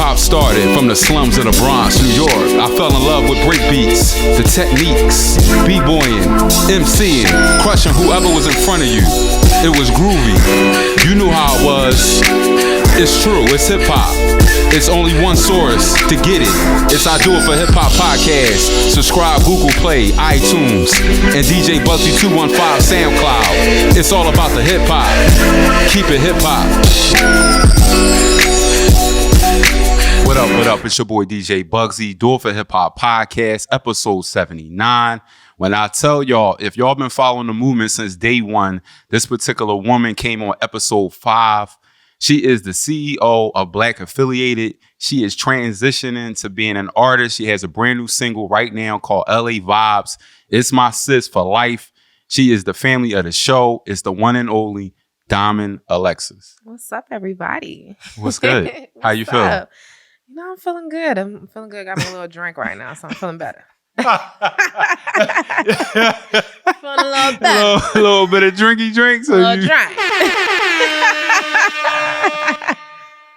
Hip-hop started from the slums of the Bronx, New York. I fell in love with break beats, the techniques, b-boying, MCing, crushing whoever was in front of you. It was groovy. You knew how it was. It's true, it's hip-hop. It's only one source to get it. It's I Do It for Hip Hop Podcast. Subscribe Google Play, iTunes, and DJ Bugsy 215 SoundCloud. It's all about the hip hop. Keep it hip hop. What up, what up? It's your boy DJ Bugsy, Do It for Hip Hop Podcast, episode 79. When I tell y'all, if y'all been following the movement since day one, this particular woman came on episode 5. She is the CEO of Black Affiliated. She is transitioning to being an artist. She has a brand new single right now called LA Vibes. It's my sis for life. She is the family of the show. It's the one and only Diamond Alexis. What's up, everybody? What's good? How you feeling? Up? You know, I'm feeling good. I'm feeling good. Got me a little drink right now, so I'm feeling better. Feeling a little better. A little bit of drinky drinks. A little drink.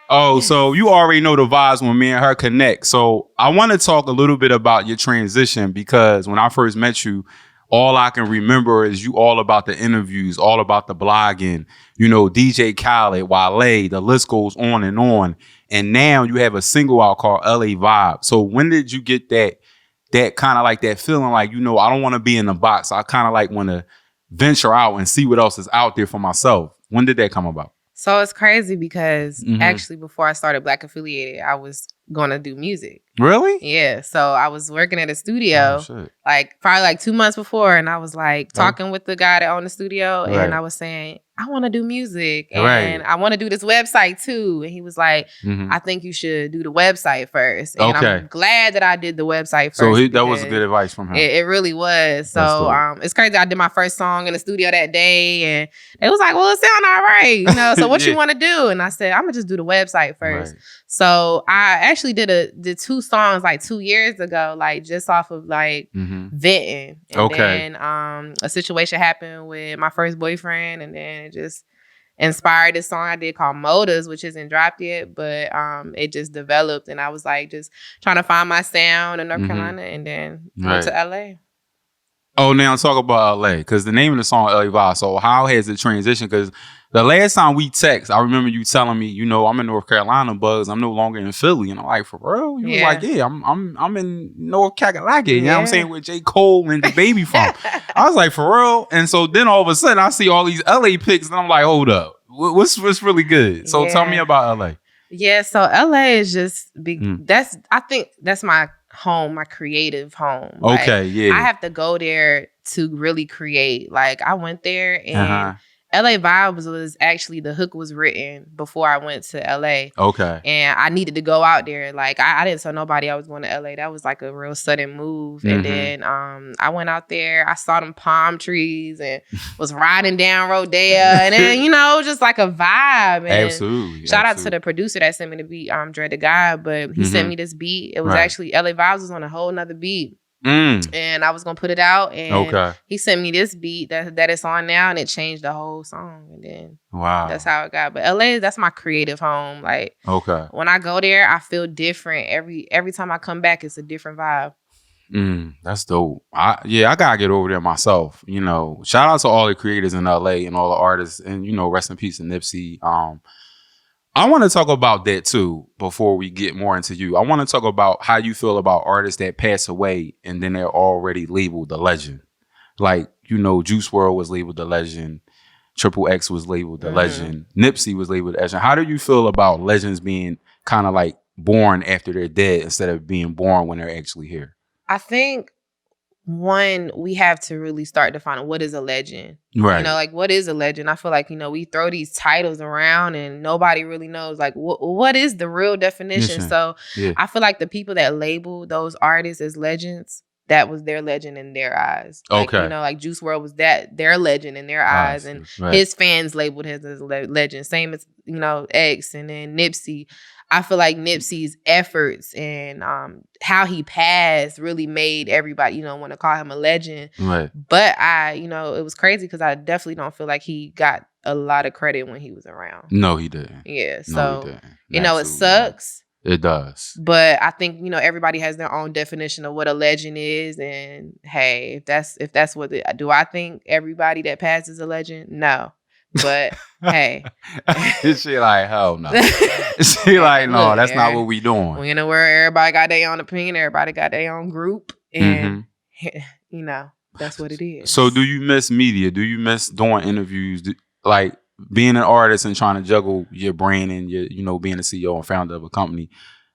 Oh, so you already know the vibes when me and her connect. So I want to talk a little bit about your transition because when I first met you, all I can remember is you all about the interviews, all about the blogging, you know, DJ Khaled, Wale, the list goes on. And now you have a single out called LA Vibe. So when did you get that kind of like that feeling like, you know, I don't want to be in the box. I kind of like want to venture out and see what else is out there for myself. When did that come about? So it's crazy because actually before I started Black Affiliated, I was going to do music. Really? Yeah. So I was working at a studio probably like 2 months before. And I was like talking with the guy that owned the studio. Right. And I was saying, I want to do music and I want to do this website too. And he was like, I think you should do the website first. And I'm glad that I did the website first. So that was good advice from him. It really was. So it's crazy. I did my first song in the studio that day and it was like, well, it sound all right. You know, so what you want to do? And I said, I'm going to just do the website first. Right. So I actually did 2 songs like 2 years ago, like just off of like venting. And then a situation happened with my first boyfriend and then it just inspired this song I did called Motives, which isn't dropped yet, but it just developed and I was like just trying to find my sound in North Carolina and then went to LA. Oh, now talk about LA because the name of the song LA Vibe. So how has it transitioned? Because the last time we text, I remember you telling me, you know, I'm in North Carolina, Bugs. I'm no longer in Philly. And I'm like, for real? You was like, yeah, I'm in North Carolina. You know what I'm saying? Where J. Cole and the baby from. I was like, for real? And so then all of a sudden I see all these LA pics and I'm like, hold up. What's really good? So tell me about LA. Yeah, so LA is just big. I think that's my home, my creative home. Like, I have to go there to really create. Like I went there and LA Vibes was actually the hook was written before I went to LA. Okay. And I needed to go out there. Like I didn't tell nobody I was going to LA. That was like a real sudden move. And then I went out there. I saw them palm trees and was riding down Rodeo. And then, you know, just like a vibe. And absolutely. Shout out to the producer that sent me the beat, Dre the Guy. But he sent me this beat. It was actually LA Vibes was on a whole nother beat. And I was gonna put it out and he sent me this beat that it's on now and it changed the whole song and then that's how it got. But LA, that's my creative home. Like when I go there I feel different. Every time I come back it's a different vibe. That's dope. I gotta get over there myself. You know, shout out to all the creators in LA and all the artists and you know, rest in peace to Nipsey. I want to talk about that too before we get more into you. I want to talk about how you feel about artists that pass away and then they're already labeled the legend. Like, you know, Juice WRLD was labeled the legend. Triple X was labeled the legend. Nipsey was labeled the legend. How do you feel about legends being kind of like born after they're dead instead of being born when they're actually here? I think one, we have to really start defining what is a legend. Right. You know, like what is a legend? I feel like, you know, we throw these titles around and nobody really knows like what is the real definition. So I feel like the people that label those artists as legends, that was their legend in their eyes. Like, you know, like Juice WRLD was their legend in their eyes. And his fans labeled him as a legend. Same as, you know, X and then Nipsey. I feel like Nipsey's efforts and how he passed really made everybody, you know, want to call him a legend. Right. But it was crazy because I definitely don't feel like he got a lot of credit when he was around. No, he didn't. Yeah. So, you know, it sucks. It does. But I think, everybody has their own definition of what a legend is. And hey, if that's what do I think everybody that passes is a legend? No. But hey. She like, hell no. She like, no, that's not what we doing. We in a world, everybody got their own opinion, everybody got their own group. And that's what it is. So do you miss media? Do you miss doing interviews? Like being an artist and trying to juggle your brain and your, being a CEO and founder of a company?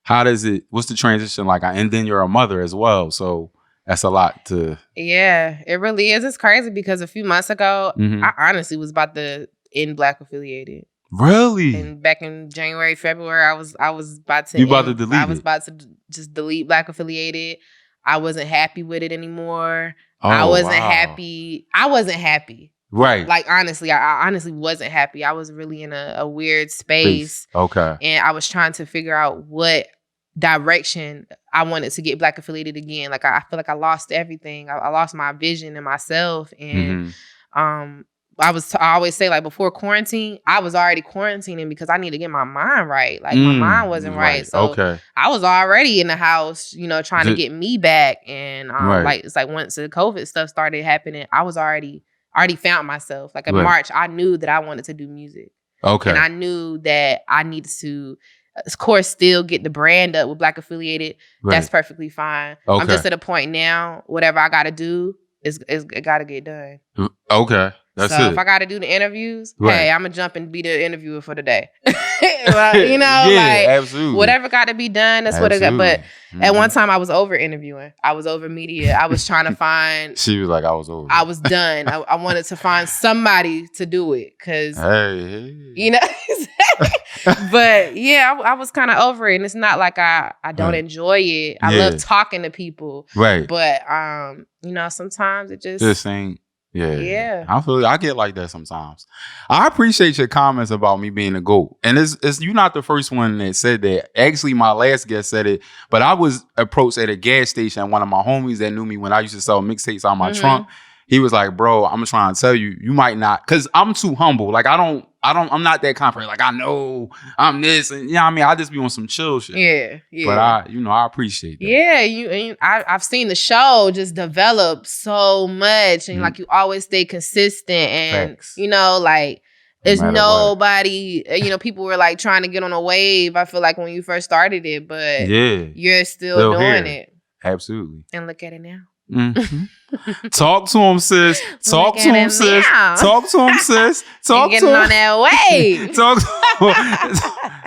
What's the transition like? And then you're a mother as well. So that's a lot to... Yeah, it really is. It's crazy because a few months ago, I honestly was about to end Black Affiliated. Really? And back in January, February, I was about to... You about to delete it? I was about to just delete Black Affiliated. I wasn't happy with it anymore. Oh, I wasn't happy. I wasn't happy. Right. Like, honestly, I honestly wasn't happy. I was really in a weird space. Okay. And I was trying to figure out what direction I wanted to get Black Affiliated again. Like, I feel like I lost everything. I lost my vision and myself. And I always say, like, before quarantine, I was already quarantining because I need to get my mind right. Like, my mind wasn't right. So I was already in the house, trying to get me back. And like, it's like once the COVID stuff started happening, I was already found myself. Like in March, I knew that I wanted to do music. Okay. And I knew that I needed to, of course, still get the brand up with Black Affiliated. Right. That's perfectly fine. Okay. I'm just at a point now, whatever I got to do, it got to get done. Okay. That's so it. If I got to do the interviews, hey, I'm going to jump and be the interviewer for the day. Absolutely. Whatever got to be done, that's what it got. But at one time, I was over interviewing. I was over media. I was trying to find... She was like, I was over. I was done. I wanted to find somebody to do it because... But yeah, I was kind of over it. And it's not like I don't enjoy it. I love talking to people. Right. But, sometimes it just ain't... Yeah. I get like that sometimes. I appreciate your comments about me being a GOAT. And it's you're not the first one that said that. Actually, my last guest said it, but I was approached at a gas station. One of my homies that knew me when I used to sell mixtapes out my trunk, he was like, bro, I'm trying to tell you, you might not, because I'm too humble. Like, I'm not that confident. Like, I know I'm this, and I just be on some chill shit. Yeah. But I appreciate that. Yeah, I've seen the show just develop so much, and like you always stay consistent, and Facts. Like there's nobody. People were like trying to get on a wave. I feel like when you first started it, but you're still doing it. Absolutely. And look at it now. Talk to him, sis. Talk to him, sis. Talk to him, sis. Talk to him. Getting on that way.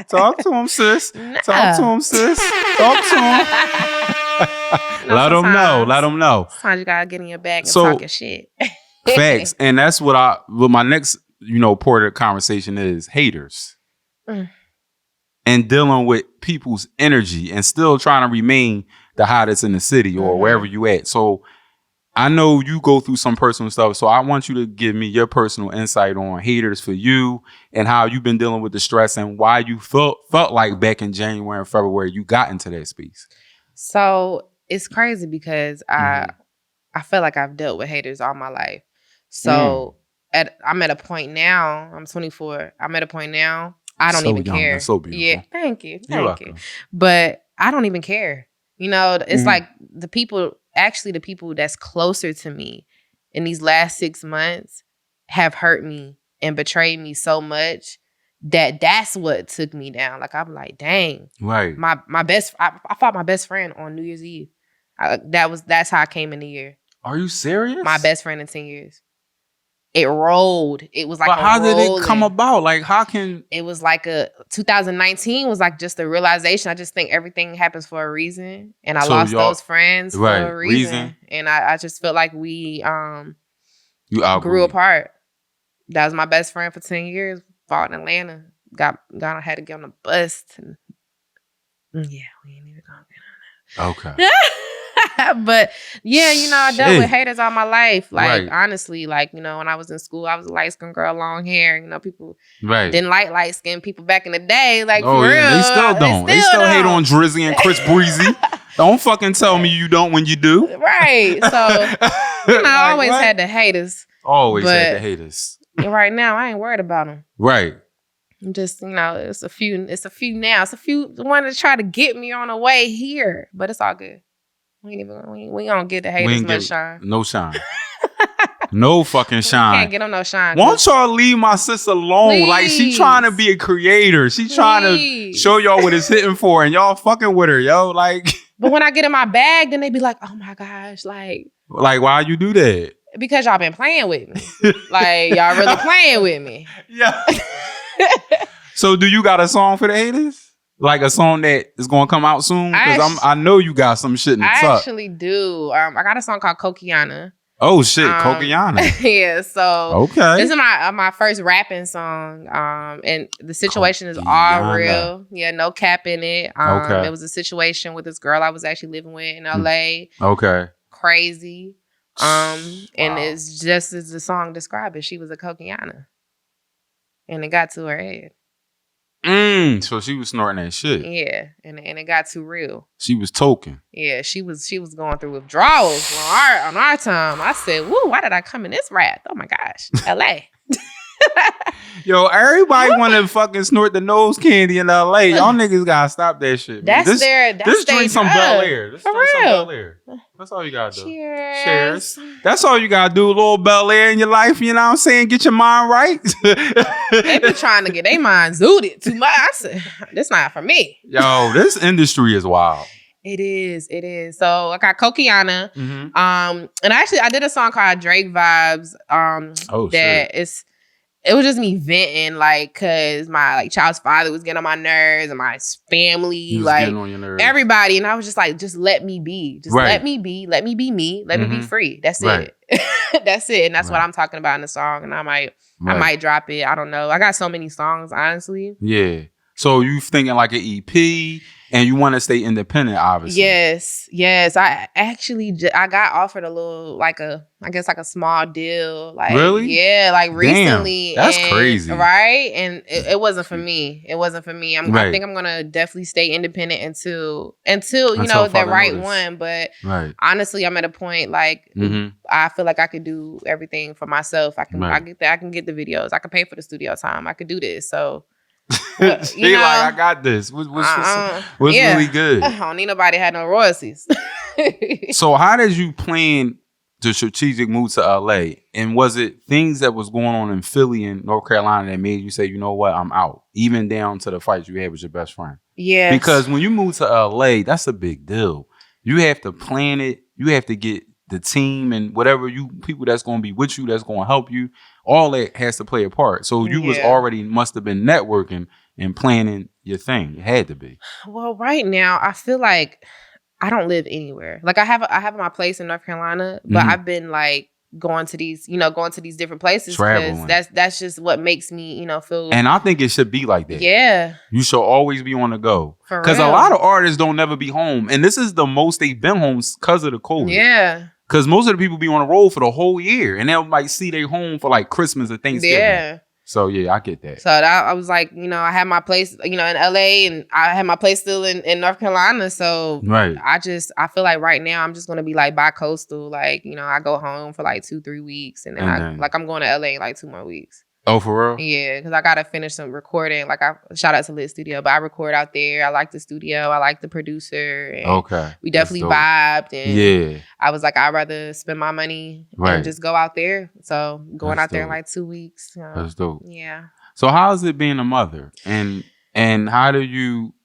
Talk to him, sis. Talk to him, sis. Talk to him. Let him know. Sometimes you gotta get in your bag and talking shit. Facts, and that's what my next part of the conversation is haters, and dealing with people's energy and still trying to remain the hottest in the city or wherever you at. So I know you go through some personal stuff. So I want you to give me your personal insight on haters for you and how you've been dealing with the stress and why you felt like back in January and February you got into that space. So it's crazy because I feel like I've dealt with haters all my life. So I'm at a point now, I'm 24. I'm at a point now, I don't even care. That's so beautiful. Yeah, thank you. But I don't even care. It's like the people that's closer to me in these last 6 months have hurt me and betrayed me so much that's what took me down. Like, I'm like, dang. Right. I fought my best friend on New Year's Eve. That's how I came in the year. Are you serious? My best friend in 10 years. It rolled. It was like but how did it come about? Like, how can... It was like 2019 was like just a realization. I just think everything happens for a reason. And I lost those friends for a reason. And I just felt like we grew apart. That was my best friend for 10 years. Fought in Atlanta. Had to get on a bus. And we ain't even gonna get on that. Okay. But I dealt with haters all my life. Like, honestly, like, when I was in school, I was a light-skinned girl, long hair. People didn't like light-skinned people back in the day. Like, for real. They still don't. They still hate on Drizzy and Chris Breezy. Don't fucking tell me you don't when you do. Right. So, I always had the haters. Always had the haters. Right now, I ain't worried about them. Right. I'm just, it's a few now. It's a few want to try to get me on the way here, but it's all good. We don't get the haters much shine. No shine. No fucking shine. Can't get them no shine. Why don't y'all leave my sister alone? Please. Like, she trying to be a creator. She trying to show y'all what it's hitting for, and y'all fucking with her, yo. Like, but when I get in my bag, then they be like, oh my gosh, like why you do that? Because y'all been playing with me. Like, y'all really playing with me. Yeah. So do you got a song for the haters? Like a song that is going to come out soon? Because I know you got some shit in the tuck. I actually do. I got a song called Kokiana. Oh shit, Kokiana. Yeah, so okay. This is my first rapping song. And the situation is all real. Yeah, no cap in it. It was a situation with this girl I was actually living with in LA. Okay. Crazy. And it's just as the song described it, she was a Kokiana. And it got to her head. So she was snorting that shit. Yeah, and it got too real. She was toking. Yeah, she was going through withdrawals on our time. I said, "Woo, why did I come in this rap? Oh my gosh, LA." Yo, everybody want to fucking snort the nose candy in LA. Y'all niggas gotta stop that shit. That's drink some Belaire. Just drink some Belaire. That's all you gotta do. Cheers. That's all you gotta do. A little Belaire in your life. You know what I'm saying? Get your mind right. They be trying to get their mind zooted too much. I said, this not for me. Yo, this industry is wild. It is. So I got Kokiana. And actually I did a song called Drake Vibes. It was just me venting, like, cause my child's father was getting on my nerves, and my family, like everybody, and I was just like, just let me be, let me be me, let me be free. That's it. That's it, and that's what I'm talking about in the song. And I might drop it. I don't know. I got so many songs, honestly. Yeah. So you thinking like an EP, and you want to stay independent, obviously. Yes. I actually I got offered a little, I guess a small deal. Like, really? Yeah, like recently. Damn, that's crazy, right? And it wasn't for me. I think I'm gonna definitely stay independent until the right one. But honestly, I'm at a point like I feel like I could do everything for myself. I can get the videos. I can pay for the studio time. I could do this. So. I got this. What's really good? I don't need nobody had no royalties. So how did you plan the strategic move to LA? And was it things that was going on in Philly and North Carolina that made you say, you know what, I'm out? Even down to the fights you had with your best friend. Yeah. Because when you move to LA, that's a big deal. You have to plan it. You have to get the team and whatever people that's going to be with you, that's going to help you. All that has to play a part. So you was already must have been networking and planning your thing. It had to be. Well, right now I feel like I don't live anywhere. Like I have my place in North Carolina, but I've been like going to these different places because that's just what makes me, feel. And I think it should be like that. Yeah. You should always be on the go. Because a lot of artists don't never be home. And this is the most they've been home because of the COVID. Yeah. Because most of the people be on the road for the whole year. And they'll like see their home for like Christmas or Thanksgiving. Yeah. So yeah, I get that. So I was like, I had my place, in LA, and I had my place still in North Carolina. So I feel like right now I'm just gonna be like bi-coastal. Like, I go home for like 2-3 weeks, and then I'm going to LA in like 2 more weeks. Oh, for real? Yeah, because I gotta finish some recording. Like, I shout out to Lit Studio, but I record out there. I like the studio. I like the producer. And we definitely vibed. And I was like, I'd rather spend my money and just go out there. So going out there in like 2 weeks. That's dope. Yeah. So how is it being a mother? And how do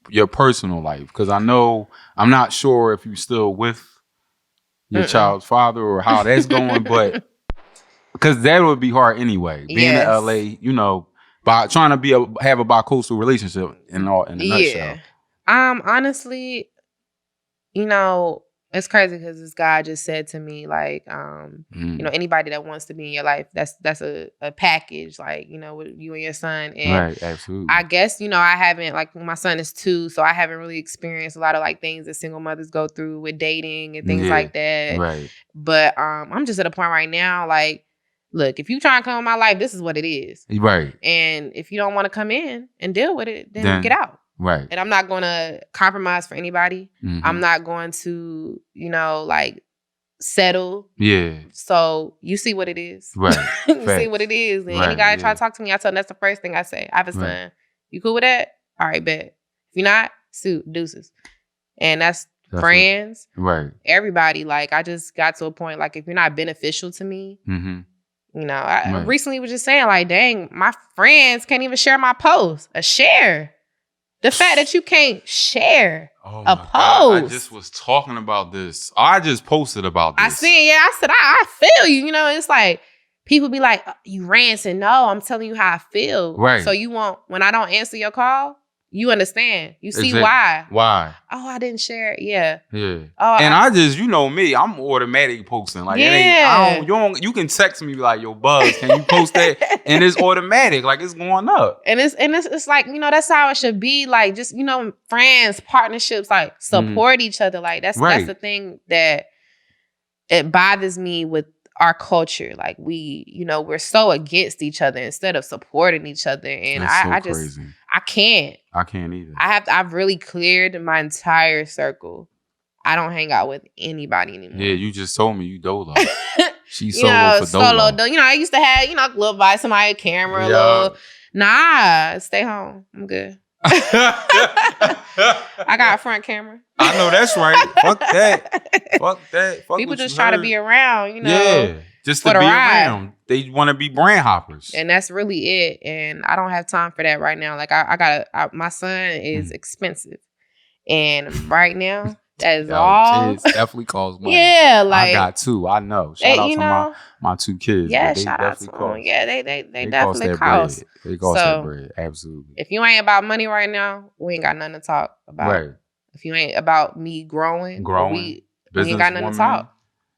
your personal life? Because I'm not sure if you're still with your child's father or how that's going, but. Because that would be hard anyway. Being in LA, by trying to have a bi-coastal relationship in a nutshell. Honestly, it's crazy because this guy just said to me, like, anybody that wants to be in your life, that's a package, like, with you and your son. And absolutely. I guess, I haven't, like, my son is 2, so I haven't really experienced a lot of like things that single mothers go through with dating and things like that. Right. But I'm just at a point right now, like, look, if you try and come in my life, this is what it is. Right. And if you don't want to come in and deal with it, then get out. Right. And I'm not going to compromise for anybody. I'm not going to, like, settle. Yeah. So you see what it is. Right. You see what it is. And any guy try to talk to me, I tell him that's the first thing I say. I have a son. You cool with that? All right, bet. If you're not, deuces. And that's friends. Right. Everybody. Like, I just got to a point, like, if you're not beneficial to me, you know, I recently was just saying, like, dang, my friends can't even share my post. A share. The fact that you can't share a post. God, I just was talking about this. I just posted about this. I said, I feel you. You know, it's like, people be like, you ranting. No, I'm telling you how I feel. Right. So you won't, when I don't answer your call, you understand. You see why. Why? Oh, I didn't share it. Yeah. Yeah. Oh, and I just, you know me, I'm automatic posting. Like, you can text me like, yo, Buzz, can you post that? And it's automatic. Like, it's going up. And it's like, you know, that's how it should be. Like, just, you know, friends, partnerships, like, support each other. Like, that's the thing that it bothers me with our culture. Like, we're so against each other instead of supporting each other. And I can't either. I've really cleared my entire circle. I don't hang out with anybody anymore. Yeah, you just told me you dolo. She's solo for dolo. You know, I used to have, you know, a little buy somebody a camera, nah, stay home. I'm good. I got a front camera. I know that's right. Fuck that. Fuck people just try to be around, you know. Yeah, just to be around. They want to be brand hoppers, and that's really it. And I don't have time for that right now. Like my son is expensive, and right now that is all. It definitely costs money. Yeah, like I got two. I know. Shout out to my two kids. Yeah, shout out to them. Yeah, they definitely cost. They cost that bread. Absolutely. If you ain't about money right now, we ain't got nothing to talk about. Right. If you ain't about me growing, we ain't got nothing to talk.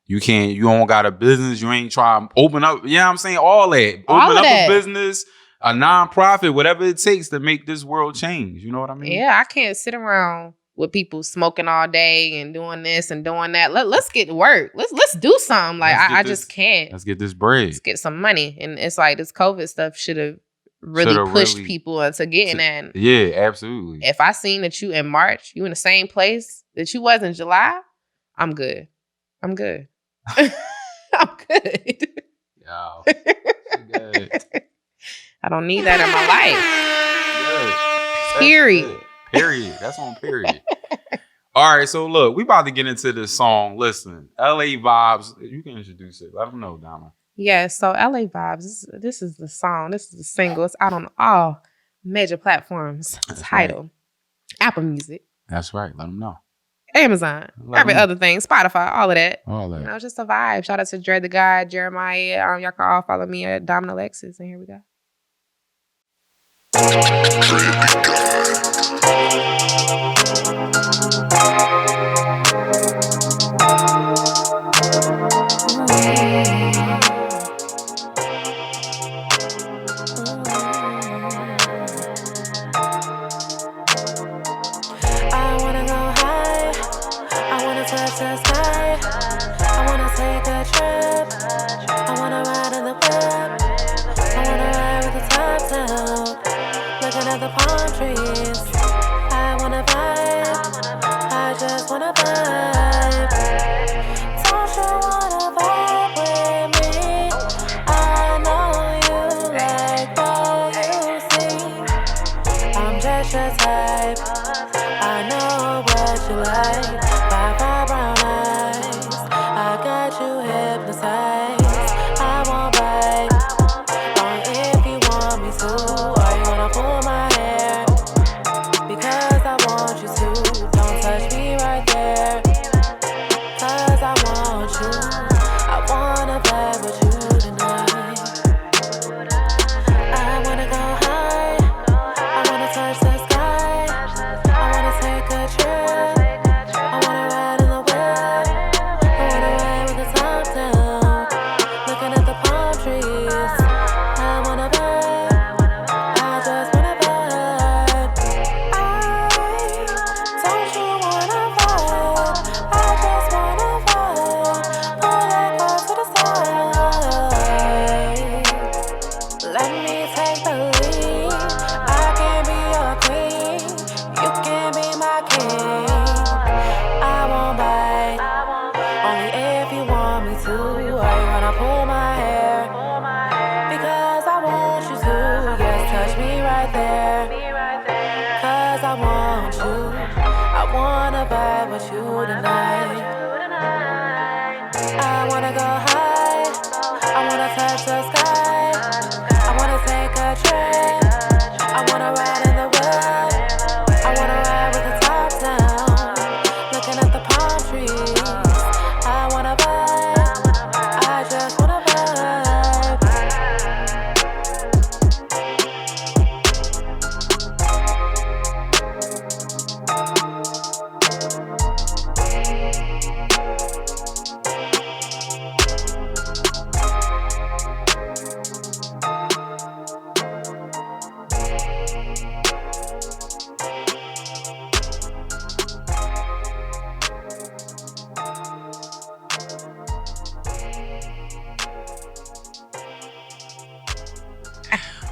You don't got a business. You ain't trying to open up. You know what I'm saying? All that. Open up a business, a nonprofit, whatever it takes to make this world change. You know what I mean? Yeah, I can't sit around with people smoking all day and doing this and doing that. Let's get to work. Let's do something. Like, I just can't. Let's get this bread. Let's get some money. And it's like this COVID stuff should have really pushed people into getting that. Yeah, absolutely. If I seen that you in March, you in the same place that you was in July, I'm good. I'm good. I'm good. Yo, good. I don't need that in my life. Good. Period. Period. That's on period. All right, so look, we about to get into this song. Listen, LA Vibes. You can introduce it. Let them know, Dama. Yeah, so LA Vibes, this is the song. This is the single. It's out on all major platforms. Tidal, Apple Music. That's right. Let them know. Amazon, every other thing, Spotify, all of that. All that. You know, just a vibe. Shout out to Dre the Guy, Jeremiah. Y'all can all follow me at Domino Alexis, and here we go. with you. I wanna vibe with you tonight. I wanna go high. I wanna touch the sky. I wanna take a trip. I wanna ride in the whip. I wanna ride with the top down, looking at the palm trees. I wanna vibe. I just wanna vibe.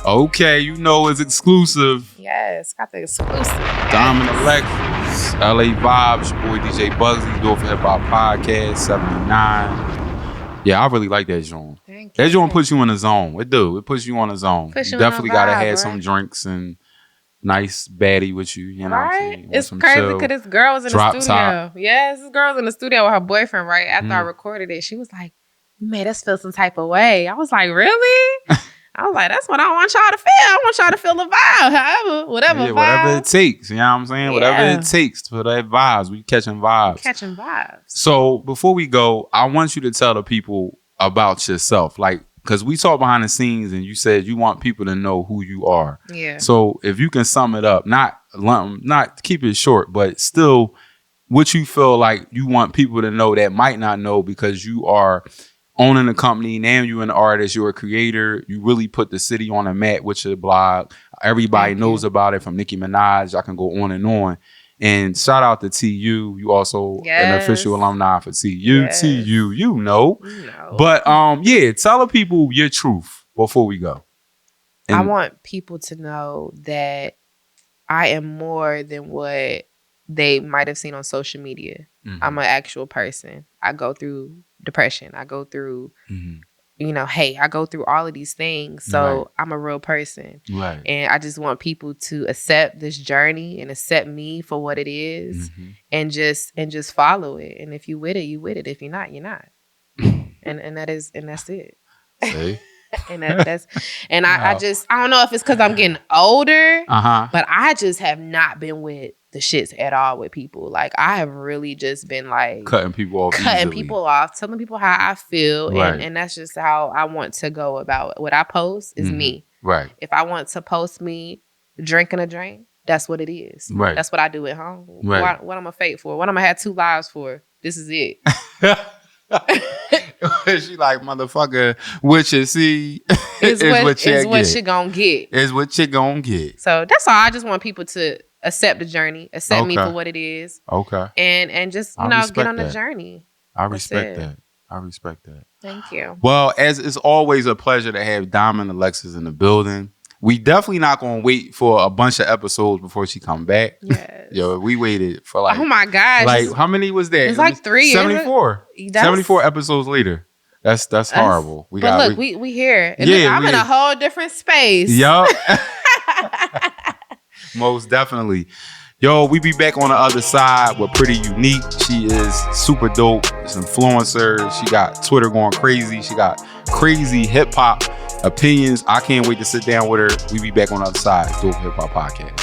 Okay, you know it's exclusive. Yes, got the exclusive. Dominant Alexis, LA Vibes, your boy DJ Bugsy, Do It For Hip Hop Podcast 79. Yeah, I really like that joint. Thank you. That joint puts you in a zone. It do. It puts you on a zone. Puts you definitely in a vibe, gotta have right? some drinks and nice baddie with you. You know what I'm saying? It's crazy because this girl was in the studio. Top. Yes, this girl was in the studio with her boyfriend right after I recorded it. She was like, "You made us feel some type of way." I was like, "Really?" I was like, "That's what I want y'all to feel. I want y'all to feel the vibe. However, whatever it takes. You know what I'm saying? Yeah. Whatever it takes for that vibes. We catching vibes. Catching vibes. So before we go, I want you to tell the people about yourself. Like, because we talk behind the scenes and you said you want people to know who you are. Yeah. So if you can sum it up, not keep it short, but still what you feel like you want people to know that might not know because you are owning a company, now you're an artist, you're a creator, you really put the city on a map with your blog. Everybody knows about it, from Nicki Minaj. I can go on and on. And shout out to TU. You also an official alumni for TU. Yes. TU, you know. But yeah, tell the people your truth before we go. And I want people to know that I am more than what they might have seen on social media. Mm-hmm. I'm an actual person. I go through depression. I go through, I go through all of these things. So I'm a real person. Right. And I just want people to accept this journey and accept me for what it is, and just follow it. And if you with it, you with it. If you're not, you're not. and that's it. See? And that's I don't know if it's because I'm getting older, but I just have not been with the shits at all with people. Like, I have really just been like cutting people off, telling people how I feel, and that's just how I want to go about what I post is me. Right. If I want to post me drinking a drink, that's what it is. Right. That's what I do at home. Right. What I'm a fake for? What I'm gonna have 2 lives for? This is it. She like, motherfucker, what you see is what you gonna get. Is what you gonna get. So that's all. I just want people to accept the journey, accept me for what it is. Okay. And just, get on the journey. I respect that. I respect that. Thank you. Well, as it's always a pleasure to have Diamond Alexis in the building. We definitely not gonna wait for a bunch of episodes before she come back. Yes. Yo, we waited for like, oh my gosh, like how many was that? It's like 3. 74. 74 episodes later. That's horrible. We here. And I'm in a whole different space. Yup. Most definitely. Yo, we be back on the other side with Pretty Unique. She is super dope. She's an influencer. She got Twitter going crazy. She got crazy hip hop opinions. I can't wait to sit down with her. We be back on the other side. Dope Hip Hop Podcast.